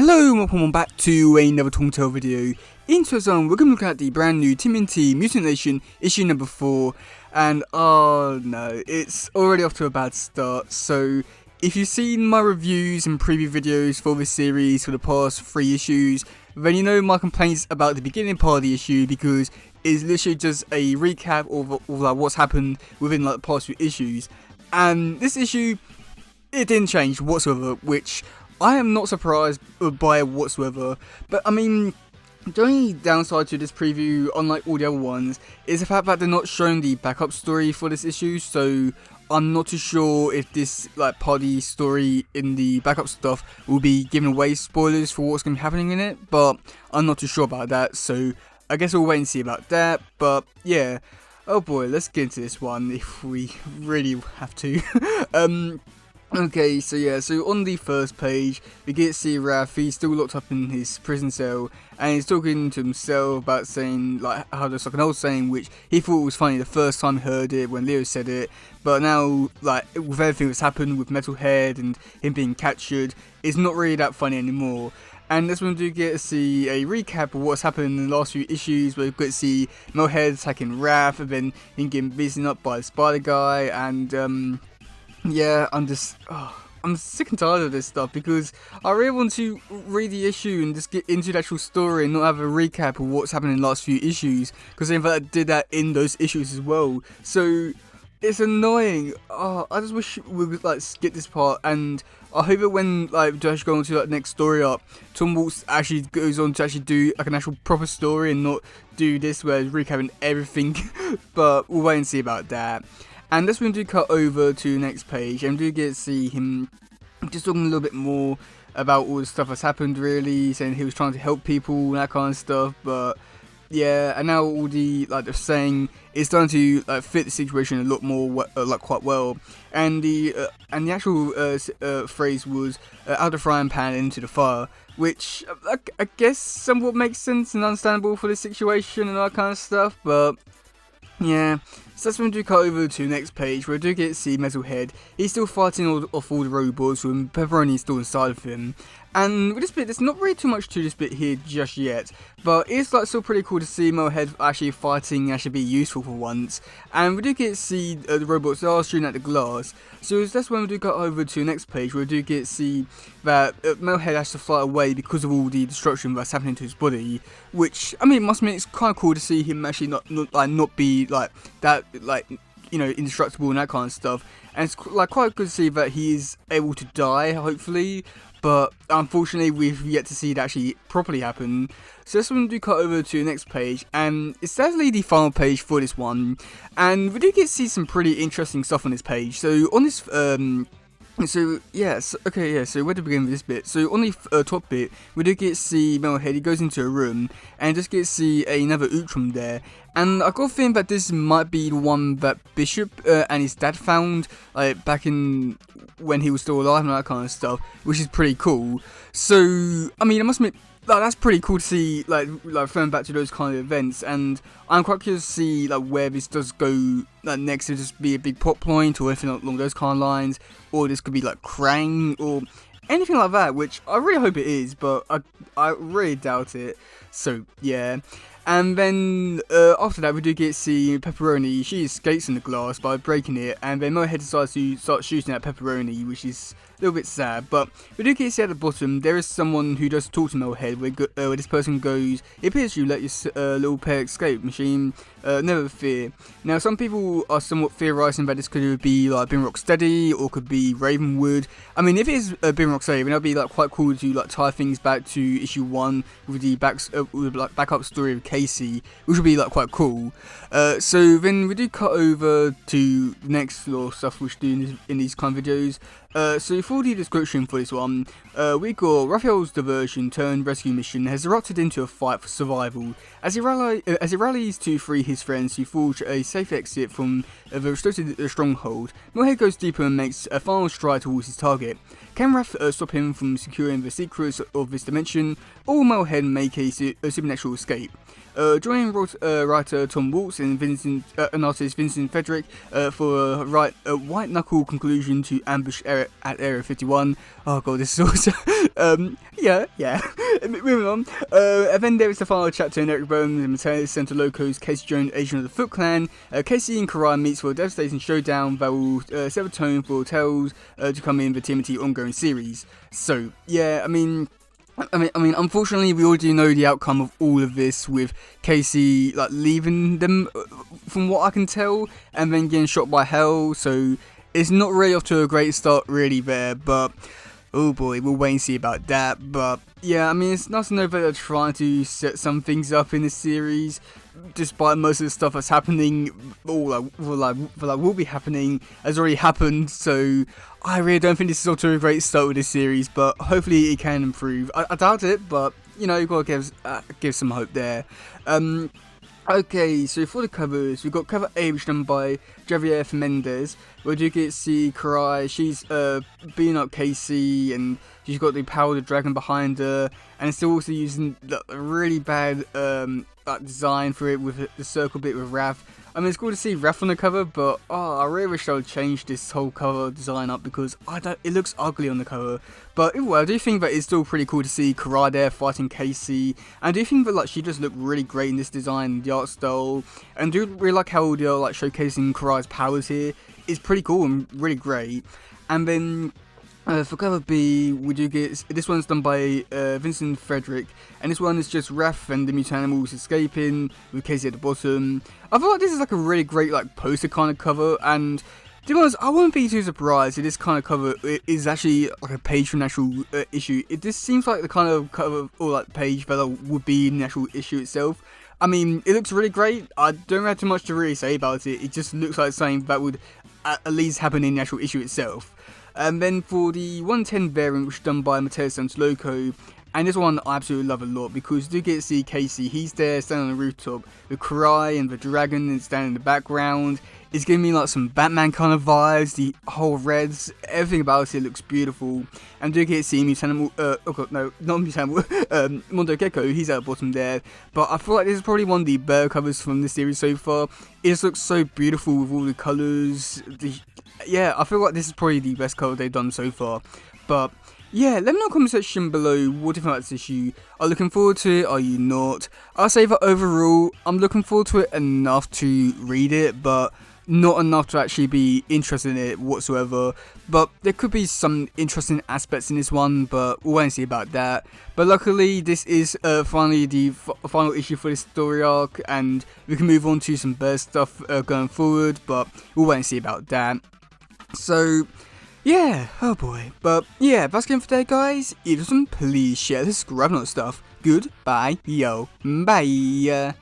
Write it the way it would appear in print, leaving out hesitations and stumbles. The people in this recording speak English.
Hello and welcome back to another Telltale video. In today's one, we're going to look at the brand new TMNT Mutant Nation issue number 4. And oh no, it's already off to a bad start. So if you've seen my reviews and preview videos for this series for the past 3 issues, then you know my complaints about the beginning part of the issue, because it's literally just a recap of like what's happened within like the past few issues. And this issue, it didn't change whatsoever, which I am not surprised by whatsoever. But I mean, the only downside to this preview, unlike all the other ones, is the fact that they're not showing the backup story for this issue. So I'm not too sure if this like party story in the backup stuff will be giving away spoilers for what's going to be happening in it. But I'm not too sure about that. So I guess we'll wait and see about that. But yeah, oh boy, let's get into this one if we really have to. Okay, so yeah, so on the first page, we get to see Raph. He's still locked up in his prison cell, and he's talking to himself about saying, like, how there's like an old saying which he thought was funny the first time he heard it when Leo said it, but now, like, with everything that's happened with Metalhead and him being captured, it's not really that funny anymore. And that's when we do get to see a recap of what's happened in the last few issues, where we get to see Metalhead attacking Raph, and then him getting beaten up by the spider guy, and yeah, I'm sick and tired of this stuff, because I really want to read the issue and just get into the actual story and not have a recap of what's happened in the last few issues, because in fact I did that in those issues as well. So it's annoying. I just wish we would like skip this part, and I hope that when like Josh goes on to like next story up, Tom Waltz actually goes on to actually do like an actual proper story and not do this where it's recapping everything. But we'll wait and see about that. And that's when we do cut over to the next page, and we do get to see him just talking a little bit more about all the stuff that's happened, really, saying he was trying to help people and that kind of stuff. But yeah, and now all the like they're saying is starting to like fit the situation a lot more like quite well. And the actual phrase was out of the frying pan into the fire, which I guess somewhat makes sense and understandable for the situation and all that kind of stuff. But yeah, so that's when we do cut over to the next page, where we do get to see Metalhead. He's still fighting off all the robots, with Pepperoni still inside of him. And with this bit, there's not really too much to this bit here just yet, but it's like still pretty cool to see Metalhead actually fighting, actually be useful for once. And we do get to see the robots are shooting at the glass. So that's when we do cut over to the next page, where we do get to see that Metalhead has to fly away because of all the destruction that's happening to his body. Which, I mean, it must mean it's kind of cool to see him actually not be like that, like, you know, indestructible and that kind of stuff. And it's like quite good to see that he is able to die, hopefully. But unfortunately, we've yet to see it actually properly happen. So that's when we do cut over to the next page, and it's sadly the final page for this one. And we do get to see some pretty interesting stuff on this page. So on this, so where to begin with this bit? So on the top bit, we do get to see Metalhead. He goes into a room and just get to see another Utrum there. And I got a feeling that this might be the one that Bishop and his dad found, like back in when he was still alive and all that kind of stuff, which is pretty cool. So I mean, I must admit, like, that's pretty cool to see, like referring back to those kind of events. And I'm quite curious to see like where this does go next. To just be a big plot point or anything along those kind of lines, or this could be like Krang or anything like that, which I really hope it is, but I really doubt it. So yeah. And then after that, we do get to see Pepperoni. She escapes in the glass by breaking it, and then Metalhead decides to start shooting at Pepperoni, which is a little bit sad. But we do get to see at the bottom, there is someone who does talk to Metalhead, where this person goes, "It appears you let your little pair escape, machine. Never fear." Now, some people are somewhat theorising that this could be like Been Rocksteady, or could be Ravenwood. I mean, if it is Been Rocksteady, then that'd be like quite cool to like tie things back to issue 1 with the backup story of Casey, which would be like quite cool. So then we do cut over to the next little stuff we should do in these kind of videos. So for the description for this one, we got Raphael's diversion turned rescue mission has erupted into a fight for survival. As he rallies to free his friends to forge a safe exit from the restricted stronghold, Metalhead goes deeper and makes a final stride towards his target. Can Raph stop him from securing the secrets of this dimension, or will Metalhead make a supernatural escape? Joining writer Tom Waltz and artist Vincent Frederick for a white knuckle conclusion to Ambush at Area 51. Oh god, this is awesome. yeah. Moving on. And then there is the final chapter in Eric Bones and Mateus Center Loco's Casey Jones, agent of the Foot Clan. Casey and Karai meets for a devastating showdown that will set the tone for tales to come in the TMNT ongoing series. So yeah, I mean, unfortunately, we already know the outcome of all of this, with Casey like leaving them, from what I can tell, and then getting shot by Hell. So it's not really off to a great start, really there. But oh boy, we'll wait and see about that. But yeah, I mean, it's nice to know that they're trying to set some things up in this series, despite most of the stuff that's happening, or will be happening, has already happened. So I really don't think this is off to a great start with this series, but hopefully it can improve. I doubt it, but you know, you've got to give some hope there. Okay, so for the covers, we've got cover A, which is done by Javier Fernandez, where you get to see Karai. She's beating up Casey, and she's got the power of the dragon behind her, and still also using the really bad design for it with the circle bit with Raph. I mean, it's cool to see Raph on the cover, but I really wish I would change this whole cover design up, because it looks ugly on the cover. But anyway, I do think that it's still pretty cool to see Karai there fighting Casey, and I do think that she does look really great in this design, the art style, and I do really like how they're showcasing Karai's powers here. It's pretty cool and really great. And then for cover B, we do get, this one's done by Vincent Frederick, and this one is just Raph and the mutant animals escaping with Casey at the bottom. I feel like this is a really great poster kind of cover, and to be honest, I wouldn't be too surprised if this kind of cover is actually a page from an actual issue. This seems like the kind of cover or page that would be in the actual issue itself. I mean, it looks really great. I don't have too much to really say about it. It just looks like something that would at least happen in the actual issue itself. And then for the 110 variant, which is done by Mateus Loco, and this one I absolutely love a lot, because you do get to see Casey. He's there standing on the rooftop with Karai and the dragon and standing in the background. It's giving me some Batman kind of vibes. The whole reds, everything about it looks beautiful. And do get to see Mondo Gecko. He's at the bottom there. But I feel like this is probably one of the better covers from this series so far. It just looks so beautiful with all the colours. Yeah, I feel like this is probably the best cover they've done so far. But yeah, let me know in the comment section below what do you think about this issue. Are you looking forward to it? Are you not? I'll say that overall, I'm looking forward to it enough to read it, but not enough to actually be interested in it whatsoever. But there could be some interesting aspects in this one, but we'll wait and see about that. But luckily, this is finally the final issue for this story arc, and we can move on to some better stuff going forward, but we'll wait and see about that. So yeah, oh boy. But yeah, that's game for today, guys. If you want, please share this, grab another stuff. Goodbye, yo, bye.